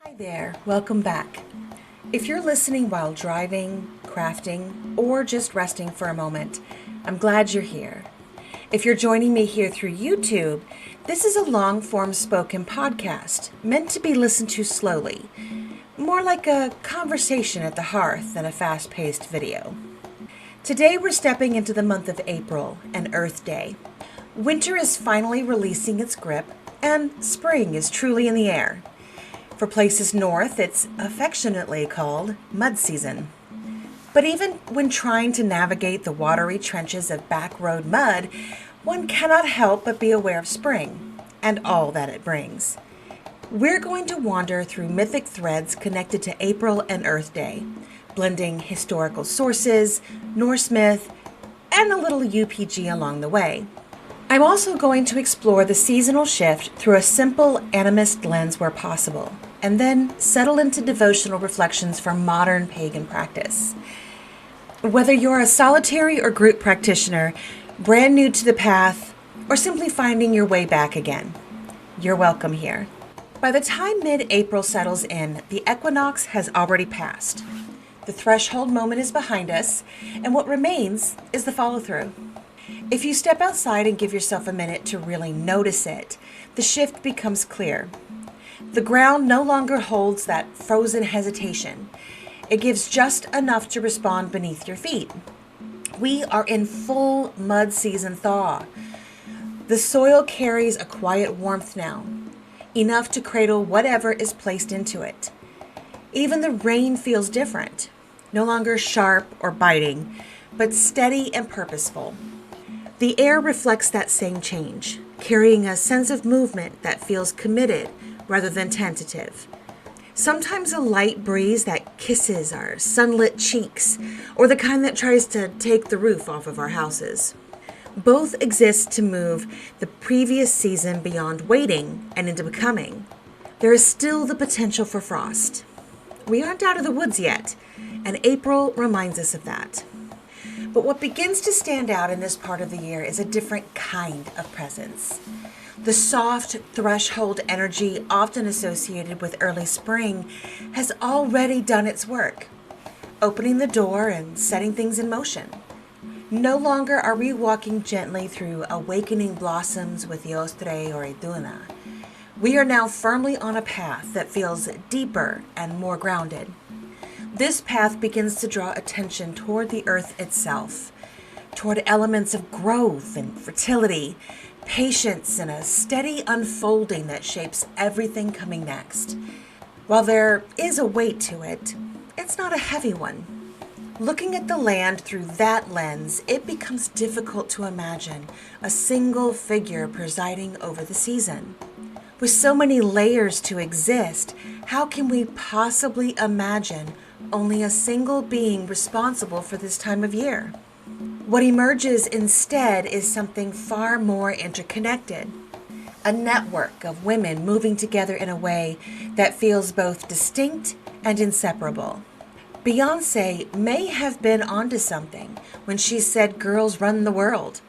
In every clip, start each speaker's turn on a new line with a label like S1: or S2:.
S1: Hi there, welcome back. If you're listening while driving, crafting, or just resting for a moment, I'm glad you're here. If you're joining me here through YouTube, this is a long-form spoken podcast meant to be listened to slowly, more like a conversation at the hearth than a fast-paced video. Today we're stepping into the month of April and Earth Day. Winter is finally releasing its grip, and spring is truly in the air. For places north, it's affectionately called mud season. But even when trying to navigate the watery trenches of backroad mud, one cannot help but be aware of spring and all that it brings. We're going to wander through mythic threads connected to April and Earth Day, blending historical sources, Norse myth, and a little UPG along the way. I'm also going to explore the seasonal shift through a simple animist lens where possible, and then settle into devotional reflections from modern pagan practice. Whether you're a solitary or group practitioner, brand new to the path, or simply finding your way back again, you're welcome here. By the time mid-April settles in, the equinox has already passed. The threshold moment is behind us, and what remains is the follow-through. If you step outside and give yourself a minute to really notice it, the shift becomes clear. The ground no longer holds that frozen hesitation. It gives just enough to respond beneath your feet. We are in full mud season thaw. The soil carries a quiet warmth now, enough to cradle whatever is placed into it. Even the rain feels different, no longer sharp or biting, but steady and purposeful. The air reflects that same change, carrying a sense of movement that feels committed rather than tentative. Sometimes a light breeze that kisses our sunlit cheeks, or the kind that tries to take the roof off of our houses. Both exist to move the previous season beyond waiting and into becoming. There is still the potential for frost. We aren't out of the woods yet, and April reminds us of that. But what begins to stand out in this part of the year is a different kind of presence. The soft threshold energy often associated with early spring has already done its work, opening the door and setting things in motion. No longer are we walking gently through awakening blossoms with Yostre or Iduna. We are now firmly on a path that feels deeper and more grounded. This path begins to draw attention toward the earth itself, toward elements of growth and fertility, patience, and a steady unfolding that shapes everything coming next. While there is a weight to it, it's not a heavy one. Looking at the land through that lens, it becomes difficult to imagine a single figure presiding over the season. With so many layers to exist, how can we possibly imagine only a single being responsible for this time of year? What emerges instead is something far more interconnected. A network of women moving together in a way that feels both distinct and inseparable. Beyoncé may have been onto something when she said girls run the world.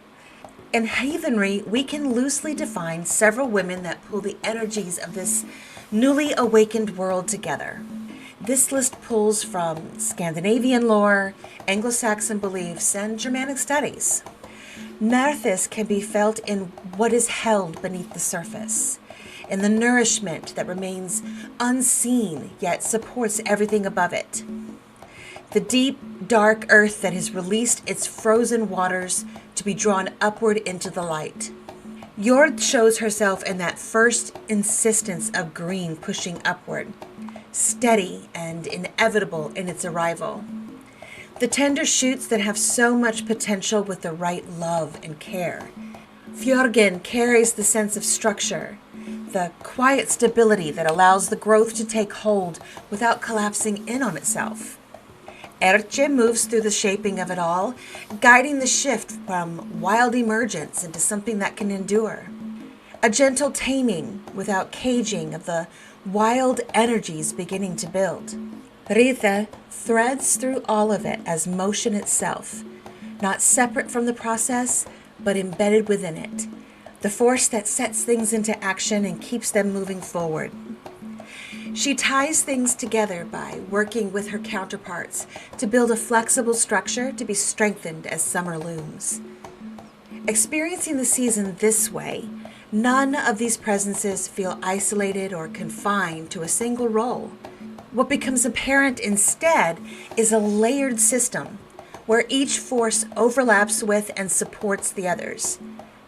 S1: In heathenry, we can loosely define several women that pull the energies of this newly awakened world together. This list pulls from Scandinavian lore, Anglo-Saxon beliefs, and Germanic studies. Nerþus can be felt in what is held beneath the surface, in the nourishment that remains unseen yet supports everything above it. The deep, dark earth that has released its frozen waters to be drawn upward into the light. Jörð shows herself in that first insistence of green pushing upward, steady and inevitable in its arrival. The tender shoots that have so much potential with the right love and care. Fjörgyn carries the sense of structure, the quiet stability that allows the growth to take hold without collapsing in on itself. Erce moves through the shaping of it all, guiding the shift from wild emergence into something that can endure. A gentle taming without caging of the wild energies beginning to build. Hreða threads through all of it as motion itself, not separate from the process, but embedded within it, the force that sets things into action and keeps them moving forward. She ties things together by working with her counterparts to build a flexible structure to be strengthened as summer looms. Experiencing the season this way, none of these presences feel isolated or confined to a single role. What becomes apparent instead is a layered system where each force overlaps with and supports the others,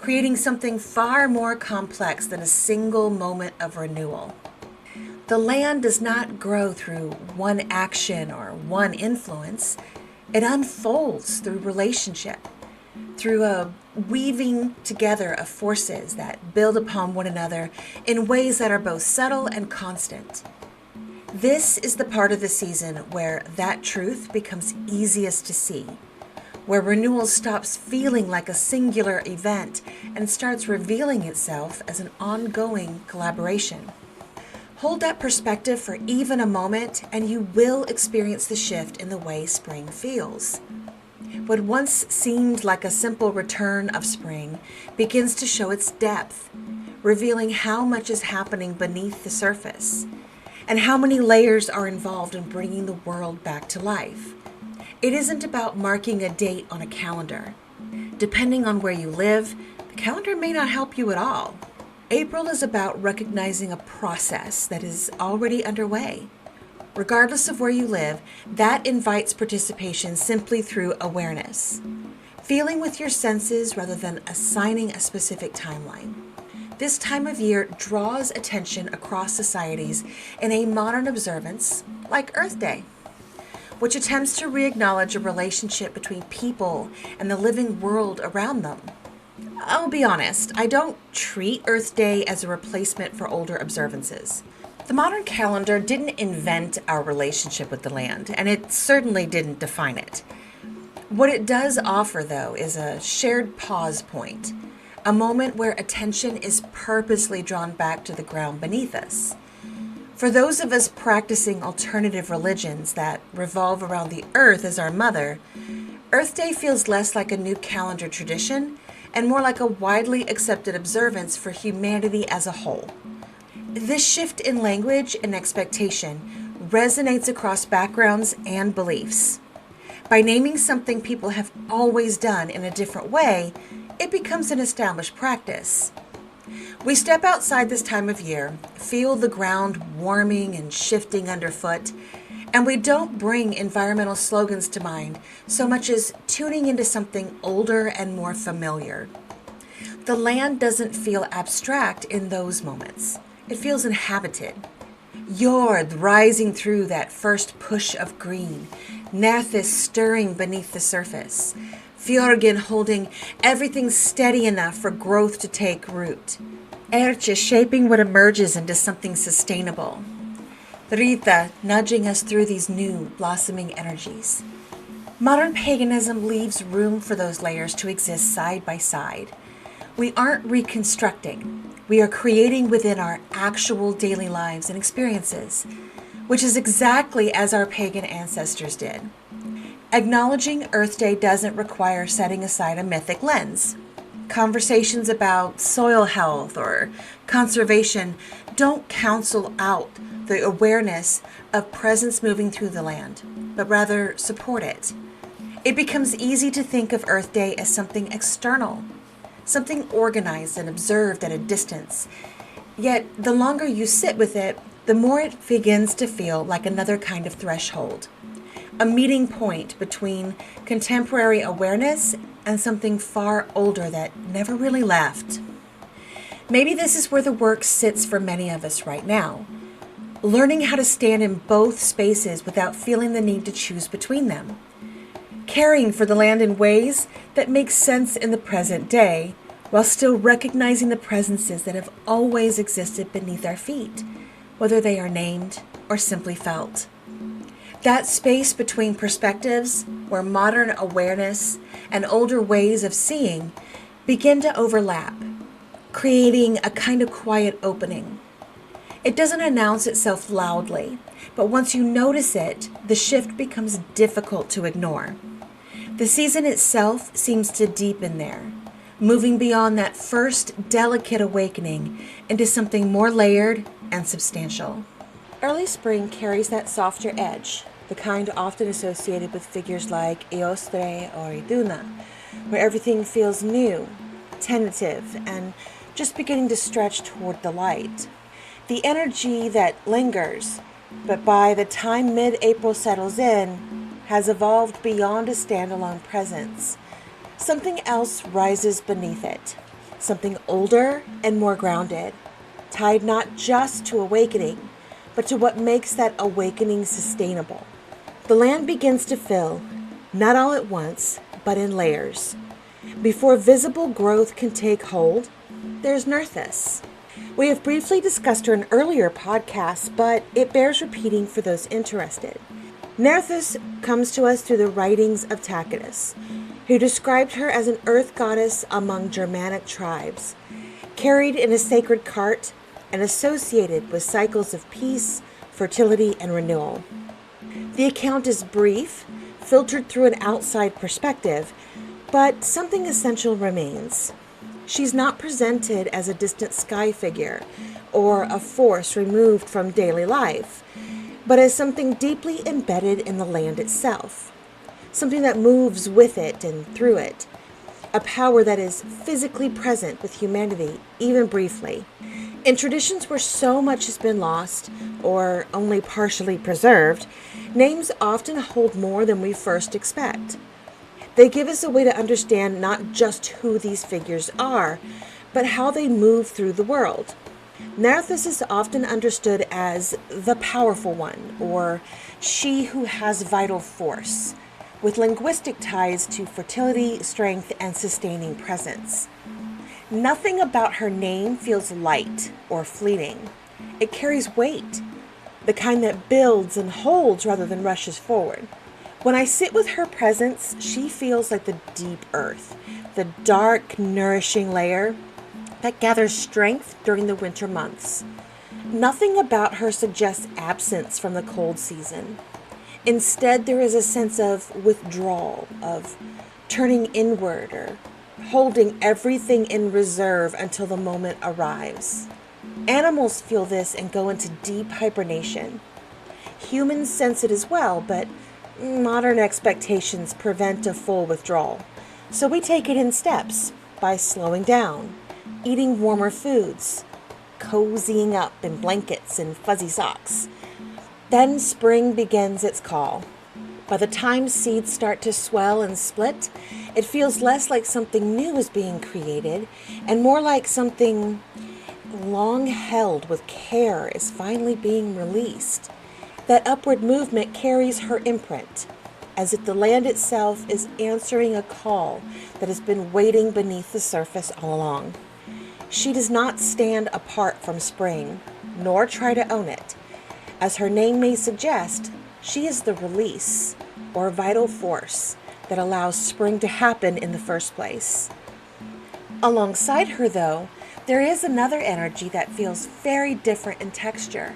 S1: creating something far more complex than a single moment of renewal. The land does not grow through one action or one influence. It unfolds through relationship, through a weaving together of forces that build upon one another in ways that are both subtle and constant. This is the part of the season where that truth becomes easiest to see, where renewal stops feeling like a singular event and starts revealing itself as an ongoing collaboration. Hold that perspective for even a moment, and you will experience the shift in the way spring feels. What once seemed like a simple return of spring begins to show its depth, revealing how much is happening beneath the surface, and how many layers are involved in bringing the world back to life. It isn't about marking a date on a calendar. Depending on where you live, the calendar may not help you at all. April is about recognizing a process that is already underway. Regardless of where you live, that invites participation simply through awareness, feeling with your senses rather than assigning a specific timeline. This time of year draws attention across societies in a modern observance like Earth Day, which attempts to re-acknowledge a relationship between people and the living world around them. I'll be honest, I don't treat Earth Day as a replacement for older observances. The modern calendar didn't invent our relationship with the land, and it certainly didn't define it. What it does offer, though, is a shared pause point, a moment where attention is purposely drawn back to the ground beneath us. For those of us practicing alternative religions that revolve around the earth as our mother, Earth Day feels less like a new calendar tradition and more like a widely accepted observance for humanity as a whole. This shift in language and expectation resonates across backgrounds and beliefs. By naming something people have always done in a different way, it becomes an established practice. We step outside this time of year, feel the ground warming and shifting underfoot, and we don't bring environmental slogans to mind so much as tuning into something older and more familiar. The land doesn't feel abstract in those moments. It feels inhabited. Jörð rising through that first push of green, Nerþus stirring beneath the surface, Fjörgyn holding everything steady enough for growth to take root, Erce shaping what emerges into something sustainable, Hreða nudging us through these new blossoming energies. Modern paganism leaves room for those layers to exist side by side. We aren't reconstructing. We are creating within our actual daily lives and experiences, which is exactly as our pagan ancestors did. Acknowledging Earth Day doesn't require setting aside a mythic lens. Conversations about soil health or conservation don't cancel out the awareness of presence moving through the land, but rather support it. It becomes easy to think of Earth Day as something external, something organized and observed at a distance. Yet, the longer you sit with it, the more it begins to feel like another kind of threshold, a meeting point between contemporary awareness and something far older that never really left. Maybe this is where the work sits for many of us right now, learning how to stand in both spaces without feeling the need to choose between them, caring for the land in ways that make sense in the present day, while still recognizing the presences that have always existed beneath our feet, whether they are named or simply felt. That space between perspectives, where modern awareness and older ways of seeing begin to overlap, creating a kind of quiet opening. It doesn't announce itself loudly, but once you notice it, the shift becomes difficult to ignore. The season itself seems to deepen there, moving beyond that first delicate awakening into something more layered and substantial. Early spring carries that softer edge, the kind often associated with figures like Eostre or Iduna, where everything feels new, tentative, and just beginning to stretch toward the light. The energy that lingers, but by the time mid-April settles in, has evolved beyond a standalone presence. Something else rises beneath it, something older and more grounded, tied not just to awakening, but to what makes that awakening sustainable. The land begins to fill, not all at once, but in layers. Before visible growth can take hold, there's Nerþus. We have briefly discussed her in earlier podcasts, but it bears repeating for those interested. Nerþus comes to us through the writings of Tacitus, who described her as an earth goddess among Germanic tribes, carried in a sacred cart and associated with cycles of peace, fertility, and renewal. The account is brief, filtered through an outside perspective, but something essential remains. She's not presented as a distant sky figure or a force removed from daily life, but as something deeply embedded in the land itself, something that moves with it and through it, a power that is physically present with humanity, even briefly. In traditions where so much has been lost or only partially preserved, names often hold more than we first expect. They give us a way to understand not just who these figures are, but how they move through the world. Nerþus is often understood as the powerful one, or she who has vital force, with linguistic ties to fertility, strength, and sustaining presence. Nothing about her name feels light or fleeting. It carries weight, the kind that builds and holds rather than rushes forward. When I sit with her presence, she feels like the deep earth, the dark, nourishing layer that gathers strength during the winter months. Nothing about her suggests absence from the cold season. Instead, there is a sense of withdrawal, of turning inward or holding everything in reserve until the moment arrives. Animals feel this and go into deep hibernation. Humans sense it as well, but modern expectations prevent a full withdrawal. So we take it in steps by slowing down, eating warmer foods, cozying up in blankets and fuzzy socks. Then spring begins its call. By the time seeds start to swell and split, it feels less like something new is being created and more like something long held with care is finally being released. That upward movement carries her imprint, as if the land itself is answering a call that has been waiting beneath the surface all along. She does not stand apart from spring, nor try to own it. As her name may suggest, she is the release, or vital force, that allows spring to happen in the first place. Alongside her, though, there is another energy that feels very different in texture,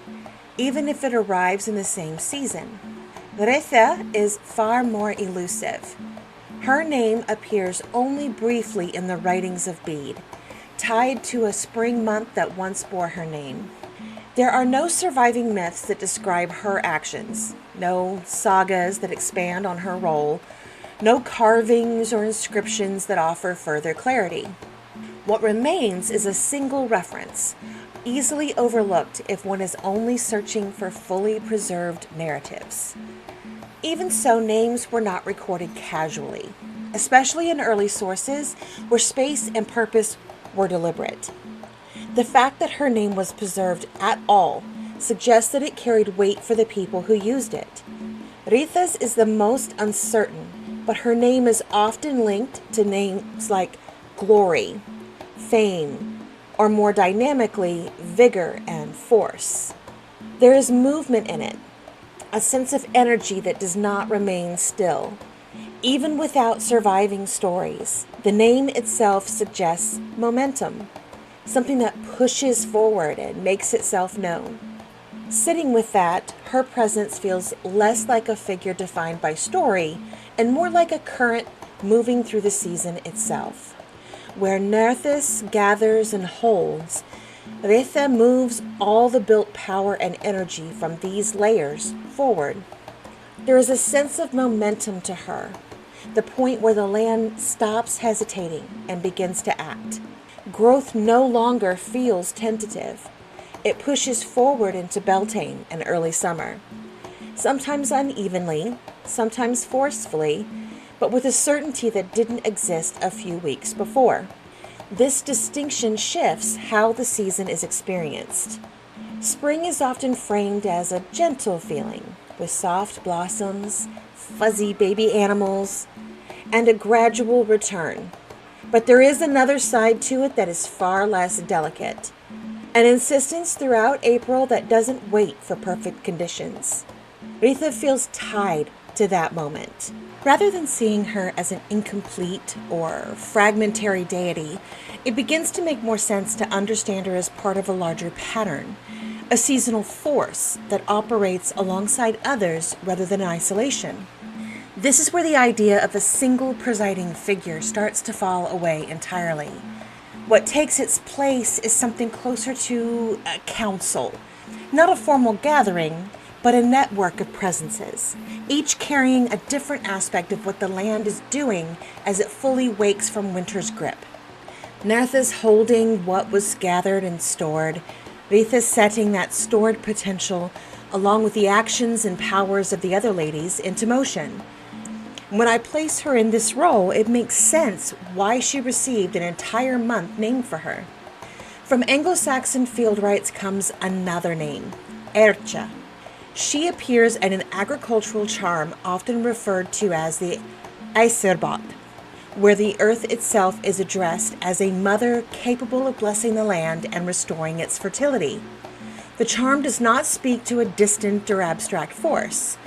S1: even if it arrives in the same season. Hreða is far more elusive. Her name appears only briefly in the writings of Bede, tied to a spring month that once bore her name. There are no surviving myths that describe her actions, no sagas that expand on her role, no carvings or inscriptions that offer further clarity. What remains is a single reference, easily overlooked if one is only searching for fully preserved narratives. Even so, names were not recorded casually, especially in early sources where space and purpose were deliberate. The fact that her name was preserved at all suggests that it carried weight for the people who used it. Hreða's is the most uncertain, but her name is often linked to names like glory, fame, or more dynamically, vigor and force. There is movement in it, a sense of energy that does not remain still. Even without surviving stories, the name itself suggests momentum, something that pushes forward and makes itself known. Sitting with that, her presence feels less like a figure defined by story and more like a current moving through the season itself. Where Nerþus gathers and holds, Hreða moves all the built power and energy from these layers forward. There is a sense of momentum to her, the point where the land stops hesitating and begins to act. Growth no longer feels tentative. It pushes forward into Beltane and early summer, sometimes unevenly, sometimes forcefully, but with a certainty that didn't exist a few weeks before. This distinction shifts how the season is experienced. Spring is often framed as a gentle feeling, with soft blossoms, fuzzy baby animals, and a gradual return. But there is another side to it that is far less delicate. An insistence throughout April that doesn't wait for perfect conditions. Hreða feels tied to that moment. Rather than seeing her as an incomplete or fragmentary deity, it begins to make more sense to understand her as part of a larger pattern, a seasonal force that operates alongside others rather than in isolation. This is where the idea of a single presiding figure starts to fall away entirely. What takes its place is something closer to a council, not a formal gathering, but a network of presences, each carrying a different aspect of what the land is doing as it fully wakes from winter's grip. Nerþus holding what was gathered and stored, Hreða setting that stored potential along with the actions and powers of the other ladies into motion. When I place her in this role, it makes sense why she received an entire month named for her. From Anglo-Saxon field rites comes another name, Erce. She appears in an agricultural charm often referred to as the Æserbot, where the earth itself is addressed as a mother capable of blessing the land and restoring its fertility. The charm does not speak to a distant or abstract force.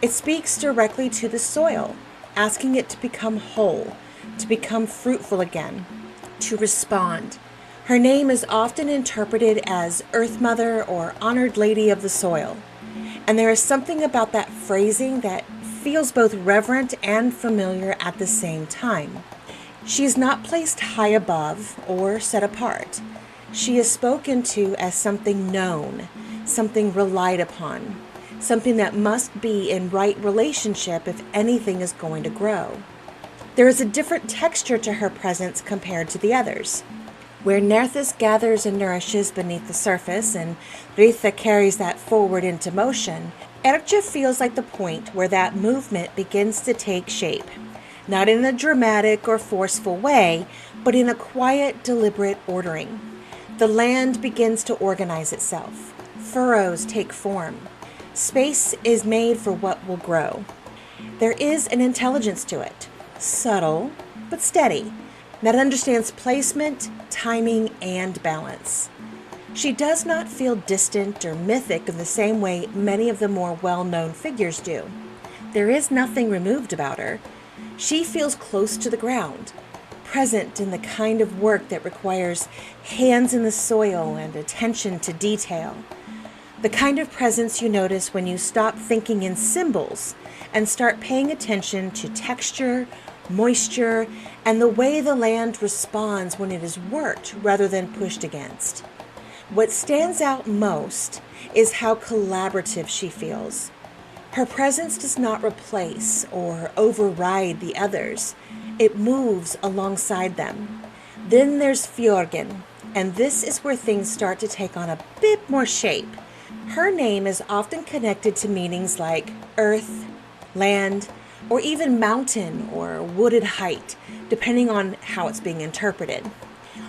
S1: It speaks directly to the soil, asking it to become whole, to become fruitful again, to respond. Her name is often interpreted as Earth Mother or Honored Lady of the Soil. And there is something about that phrasing that feels both reverent and familiar at the same time. She is not placed high above or set apart. She is spoken to as something known, something relied upon, something that must be in right relationship if anything is going to grow. There is a different texture to her presence compared to the others. Where Nerþus gathers and nourishes beneath the surface and Hreða carries that forward into motion, Erce feels like the point where that movement begins to take shape. Not in a dramatic or forceful way, but in a quiet, deliberate ordering. The land begins to organize itself. Furrows take form. Space is made for what will grow. There is an intelligence to it, subtle but steady, that understands placement, timing, and balance. She does not feel distant or mythic in the same way many of the more well-known figures do. There is nothing removed about her. She feels close to the ground, present in the kind of work that requires hands in the soil and attention to detail. The kind of presence you notice when you stop thinking in symbols and start paying attention to texture, moisture, and the way the land responds when it is worked rather than pushed against. What stands out most is how collaborative she feels. Her presence does not replace or override the others. It moves alongside them. Then there's Fjörgyn, and this is where things start to take on a bit more shape. Her name is often connected to meanings like earth, land, or even mountain or wooded height, depending on how it's being interpreted.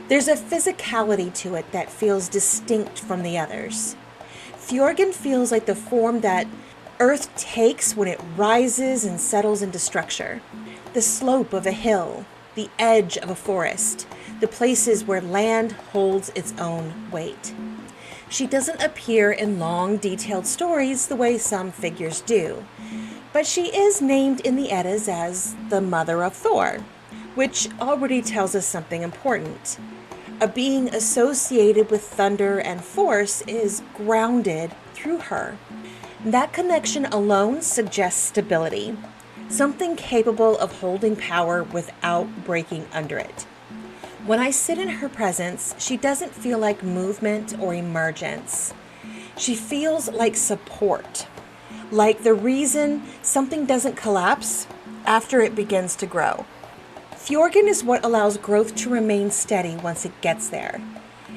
S1: There's a physicality to it that feels distinct from the others. Fjörgyn feels like the form that earth takes when it rises and settles into structure. The slope of a hill, the edge of a forest, the places where land holds its own weight. She doesn't appear in long, detailed stories the way some figures do, but she is named in the Eddas as the mother of Thor, which already tells us something important. A being associated with thunder and force is grounded through her. That connection alone suggests stability, something capable of holding power without breaking under it. When I sit in her presence, she doesn't feel like movement or emergence. She feels like support, like the reason something doesn't collapse after it begins to grow. Fjörgyn is what allows growth to remain steady once it gets there.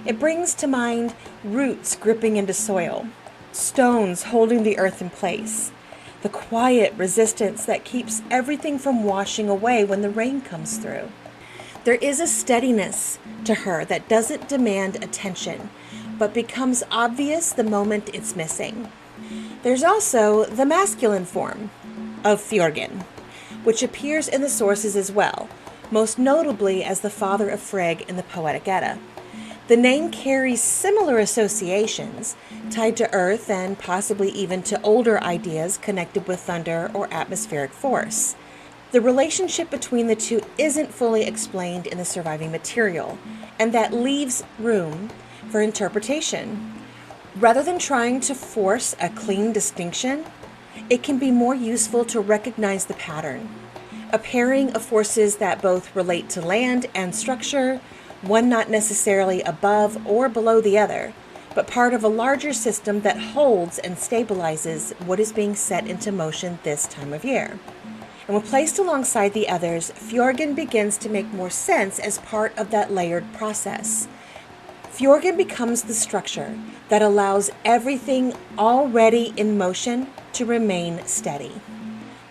S1: It brings to mind roots gripping into soil, stones holding the earth in place, the quiet resistance that keeps everything from washing away when the rain comes through. There is a steadiness to her that doesn't demand attention, but becomes obvious the moment it's missing. There's also the masculine form of Fjörgyn, which appears in the sources as well, most notably as the father of Frigg in the Poetic Edda. The name carries similar associations, tied to earth and possibly even to older ideas connected with thunder or atmospheric force. The relationship between the two isn't fully explained in the surviving material, and that leaves room for interpretation. Rather than trying to force a clean distinction, it can be more useful to recognize the pattern, a pairing of forces that both relate to land and structure, one not necessarily above or below the other, but part of a larger system that holds and stabilizes what is being set into motion this time of year. And when placed alongside the others, Fjörgyn begins to make more sense as part of that layered process. Fjörgyn becomes the structure that allows everything already in motion to remain steady.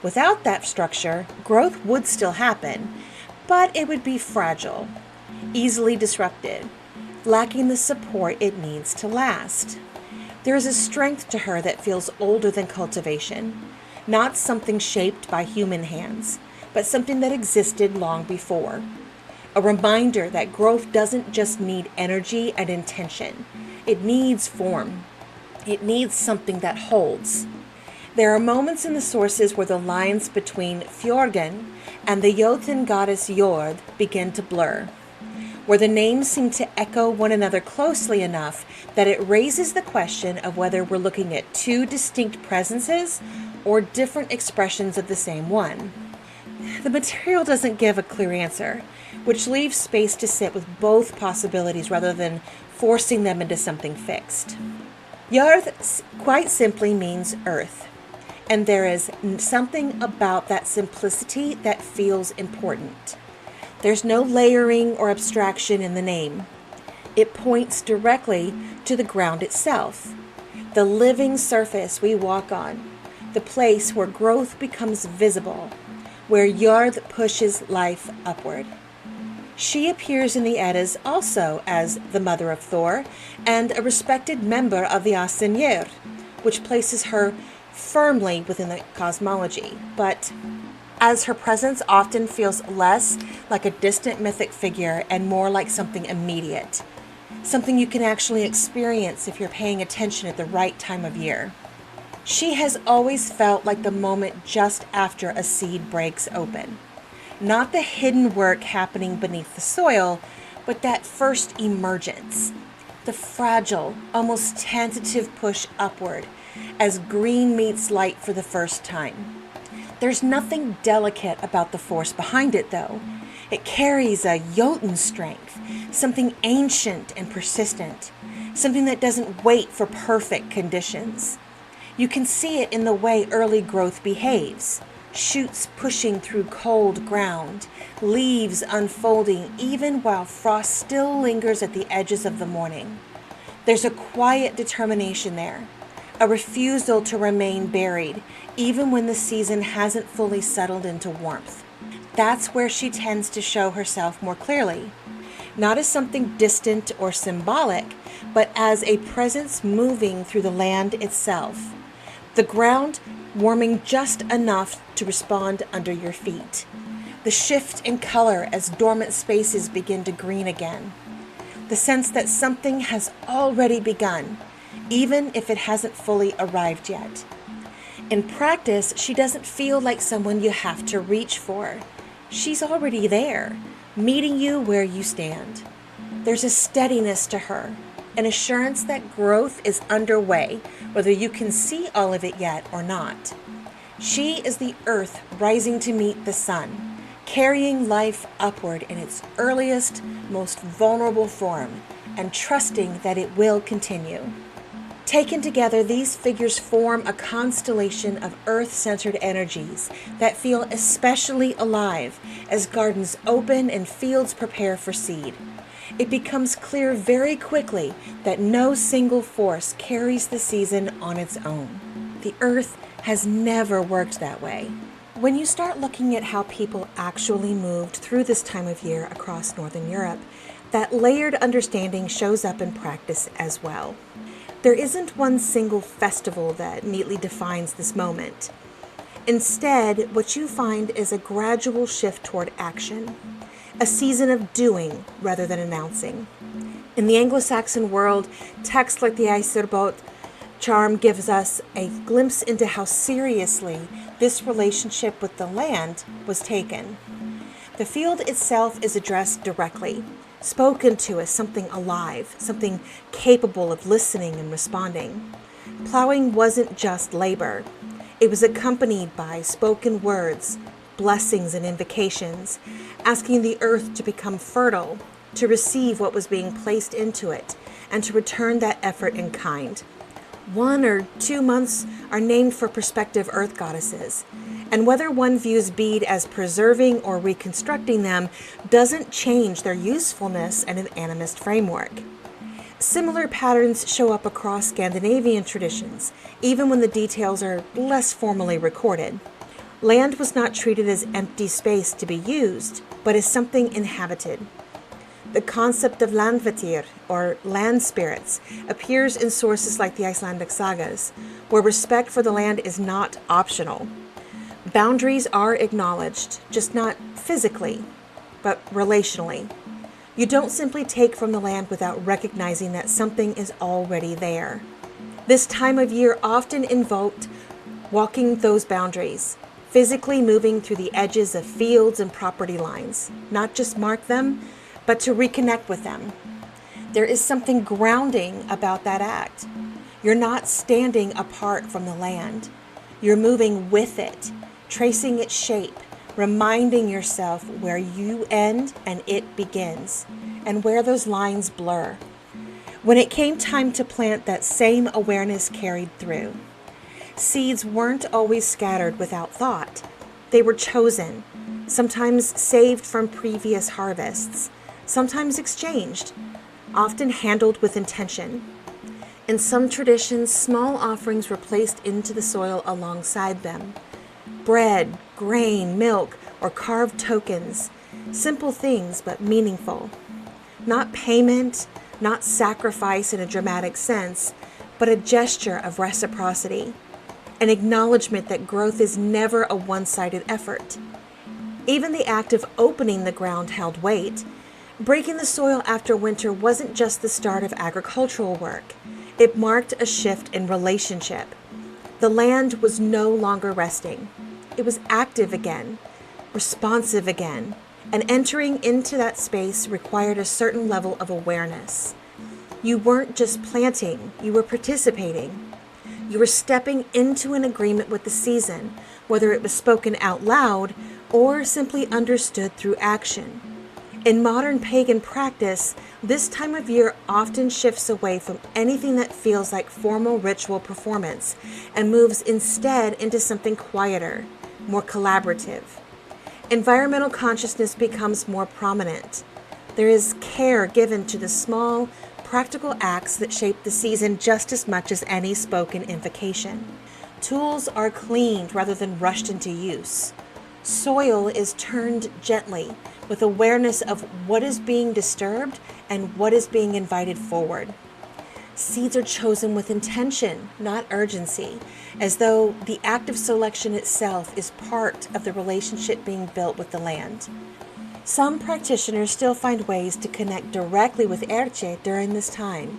S1: Without that structure, growth would still happen, but it would be fragile, easily disrupted, lacking the support it needs to last. There is a strength to her that feels older than cultivation, not something shaped by human hands, but something that existed long before. A reminder that growth doesn't just need energy and intention. It needs form. It needs something that holds. There are moments in the sources where the lines between Fjörgyn and the Jotun goddess Jörð begin to blur, where the names seem to echo one another closely enough that it raises the question of whether we're looking at two distinct presences or different expressions of the same one. The material doesn't give a clear answer, which leaves space to sit with both possibilities rather than forcing them into something fixed. Jörð quite simply means earth, and there is something about that simplicity that feels important. There's no layering or abstraction in the name. It points directly to the ground itself, the living surface we walk on, the place where growth becomes visible, where Jörð pushes life upward. She appears in the Eddas also as the mother of Thor and a respected member of the Jörð, which places her firmly within the cosmology, but as her presence often feels less like a distant mythic figure and more like something immediate, something you can actually experience if you're paying attention at the right time of year. She has always felt like the moment just after a seed breaks open. Not the hidden work happening beneath the soil, but that first emergence, the fragile, almost tentative push upward as green meets light for the first time. There's nothing delicate about the force behind it, though. It carries a Jotun strength, something ancient and persistent, something that doesn't wait for perfect conditions. You can see it in the way early growth behaves. Shoots pushing through cold ground, leaves unfolding even while frost still lingers at the edges of the morning. There's a quiet determination there, a refusal to remain buried even when the season hasn't fully settled into warmth. That's where she tends to show herself more clearly, not as something distant or symbolic, but as a presence moving through the land itself. The ground warming just enough to respond under your feet. The shift in color as dormant spaces begin to green again. The sense that something has already begun, even if it hasn't fully arrived yet. In practice, she doesn't feel like someone you have to reach for. She's already there, meeting you where you stand. There's a steadiness to her, an assurance that growth is underway, whether you can see all of it yet or not. She is the earth rising to meet the sun, carrying life upward in its earliest, most vulnerable form, and trusting that it will continue. Taken together, these figures form a constellation of earth-centered energies that feel especially alive as gardens open and fields prepare for seed. It becomes clear very quickly that no single force carries the season on its own. The earth has never worked that way. When you start looking at how people actually moved through this time of year across Northern Europe, that layered understanding shows up in practice as well. There isn't one single festival that neatly defines this moment. Instead, what you find is a gradual shift toward action, a season of doing rather than announcing. In the Anglo-Saxon world, texts like the Erce charm gives us a glimpse into how seriously this relationship with the land was taken. The field itself is addressed directly, spoken to as something alive, something capable of listening and responding. Plowing wasn't just labor. It was accompanied by spoken words, blessings and invocations, asking the earth to become fertile, to receive what was being placed into it, and to return that effort in kind. 1 or 2 months are named for prospective earth goddesses, and whether one views bead as preserving or reconstructing them doesn't change their usefulness in an animist framework. Similar patterns show up across Scandinavian traditions, even when the details are less formally recorded. Land was not treated as empty space to be used, but as something inhabited. The concept of landvættir, or land spirits, appears in sources like the Icelandic sagas, where respect for the land is not optional. Boundaries are acknowledged, just not physically, but relationally. You don't simply take from the land without recognizing that something is already there. This time of year often invoked walking those boundaries, physically moving through the edges of fields and property lines, not just mark them, but to reconnect with them. There is something grounding about that act. You're not standing apart from the land. You're moving with it, tracing its shape, reminding yourself where you end and it begins, and where those lines blur. When it came time to plant, that same awareness carried through. Seeds weren't always scattered without thought. They were chosen, sometimes saved from previous harvests, sometimes exchanged, often handled with intention. In some traditions, small offerings were placed into the soil alongside them. Bread, grain, milk, or carved tokens. Simple things, but meaningful. Not payment, not sacrifice in a dramatic sense, but a gesture of reciprocity. An acknowledgement that growth is never a one-sided effort. Even the act of opening the ground held weight. Breaking the soil after winter wasn't just the start of agricultural work. It marked a shift in relationship. The land was no longer resting. It was active again, responsive again, and entering into that space required a certain level of awareness. You weren't just planting, you were participating. You were stepping into an agreement with the season, whether it was spoken out loud or simply understood through action. In modern pagan practice, this time of year often shifts away from anything that feels like formal ritual performance and moves instead into something quieter, more collaborative. Environmental consciousness becomes more prominent. There is care given to the small, practical acts that shape the season just as much as any spoken invocation. Tools are cleaned rather than rushed into use. Soil is turned gently, with awareness of what is being disturbed and what is being invited forward. Seeds are chosen with intention, not urgency, as though the act of selection itself is part of the relationship being built with the land. Some practitioners still find ways to connect directly with Erce during this time,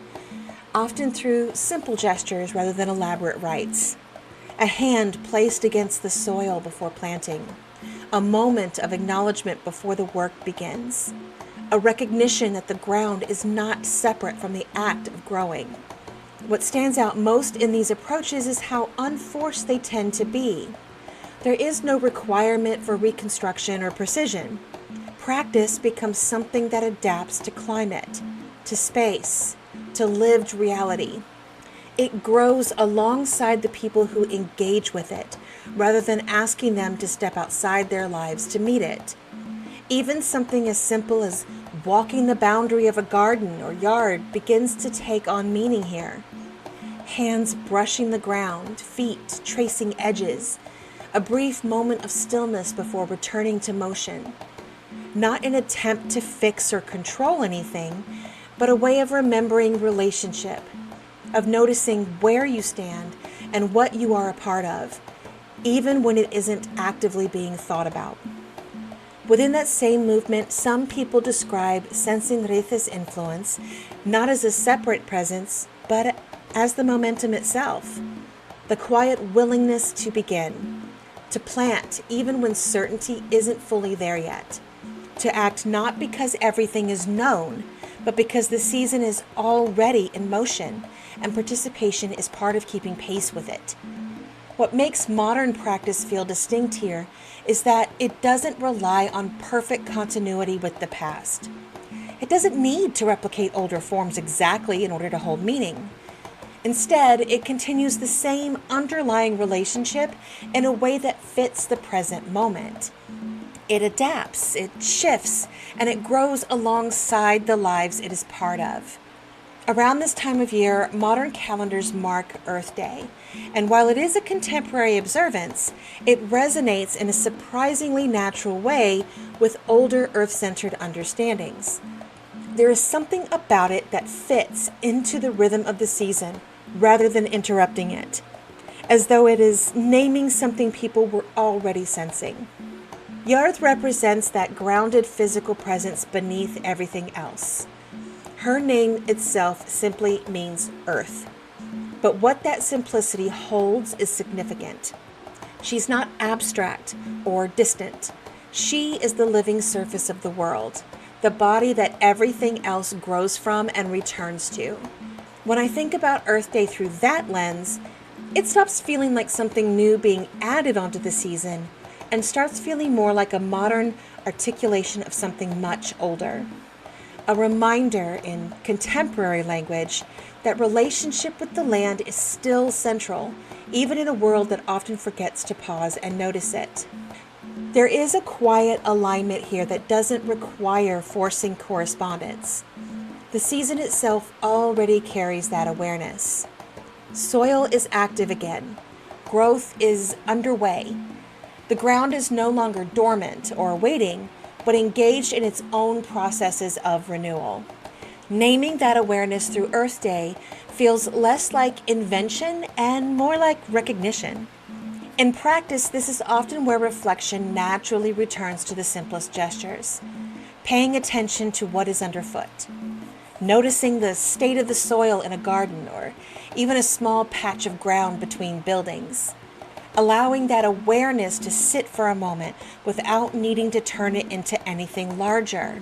S1: often through simple gestures rather than elaborate rites. A hand placed against the soil before planting. A moment of acknowledgement before the work begins. A recognition that the ground is not separate from the act of growing. What stands out most in these approaches is how unforced they tend to be. There is no requirement for reconstruction or precision. Practice becomes something that adapts to climate, to space, to lived reality. It grows alongside the people who engage with it, rather than asking them to step outside their lives to meet it. Even something as simple as walking the boundary of a garden or yard begins to take on meaning here. Hands brushing the ground, feet tracing edges, a brief moment of stillness before returning to motion. Not an attempt to fix or control anything, but a way of remembering relationship, of noticing where you stand and what you are a part of, even when it isn't actively being thought about. Within that same movement, some people describe sensing Nerþus' influence not as a separate presence, but as the momentum itself, the quiet willingness to begin, to plant even when certainty isn't fully there yet, to act not because everything is known, but because the season is already in motion and participation is part of keeping pace with it. What makes modern practice feel distinct here is that it doesn't rely on perfect continuity with the past. It doesn't need to replicate older forms exactly in order to hold meaning. Instead, it continues the same underlying relationship in a way that fits the present moment. It adapts, it shifts, and it grows alongside the lives it is part of. Around this time of year, modern calendars mark Earth Day, and while it is a contemporary observance, it resonates in a surprisingly natural way with older Earth-centered understandings. There is something about it that fits into the rhythm of the season rather than interrupting it, as though it is naming something people were already sensing. Jörð represents that grounded physical presence beneath everything else. Her name itself simply means earth. But what that simplicity holds is significant. She's not abstract or distant. She is the living surface of the world, the body that everything else grows from and returns to. When I think about Earth Day through that lens, it stops feeling like something new being added onto the season and starts feeling more like a modern articulation of something much older. A reminder in contemporary language that relationship with the land is still central, even in a world that often forgets to pause and notice it. There is a quiet alignment here that doesn't require forcing correspondence. The season itself already carries that awareness. Soil is active again. Growth is underway. The ground is no longer dormant or waiting, but engaged in its own processes of renewal. Naming that awareness through Earth Day feels less like invention and more like recognition. In practice, this is often where reflection naturally returns to the simplest gestures, paying attention to what is underfoot, noticing the state of the soil in a garden or even a small patch of ground between buildings, allowing that awareness to sit for a moment without needing to turn it into anything larger.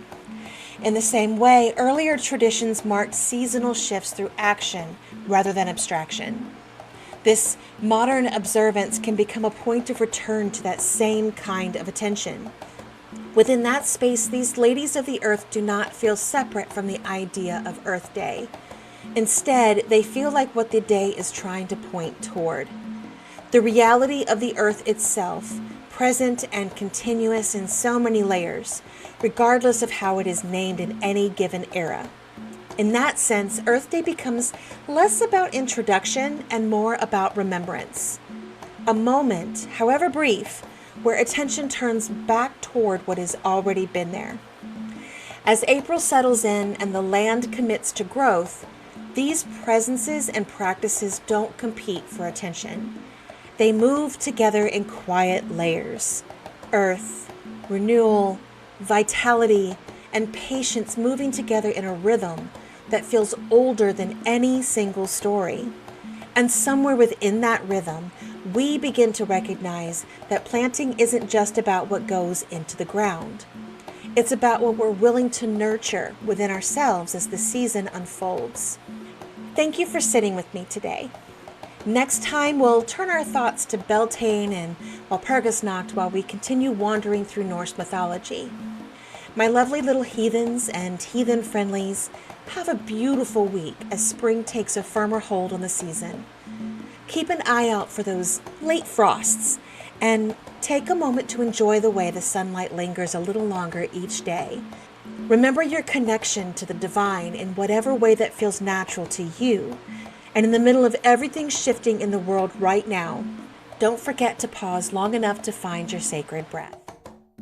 S1: In the same way, earlier traditions marked seasonal shifts through action rather than abstraction. This modern observance can become a point of return to that same kind of attention. Within that space, these ladies of the earth do not feel separate from the idea of Earth Day. Instead, they feel like what the day is trying to point toward. The reality of the earth itself, present and continuous in so many layers, regardless of how it is named in any given era. In that sense, Earth Day becomes less about introduction and more about remembrance. A moment, however brief, where attention turns back toward what has already been there. As April settles in and the land commits to growth, these presences and practices don't compete for attention. They move together in quiet layers. Earth, renewal, vitality, and patience moving together in a rhythm that feels older than any single story. And somewhere within that rhythm, we begin to recognize that planting isn't just about what goes into the ground. It's about what we're willing to nurture within ourselves as the season unfolds. Thank you for sitting with me today. Next time, we'll turn our thoughts to Beltane and Walpurgisnacht while we continue wandering through Norse mythology. My lovely little heathens and heathen friendlies, have a beautiful week as spring takes a firmer hold on the season. Keep an eye out for those late frosts and take a moment to enjoy the way the sunlight lingers a little longer each day. Remember your connection to the divine in whatever way that feels natural to you. And in the middle of everything shifting in the world right now, don't forget to pause long enough to find your sacred breath.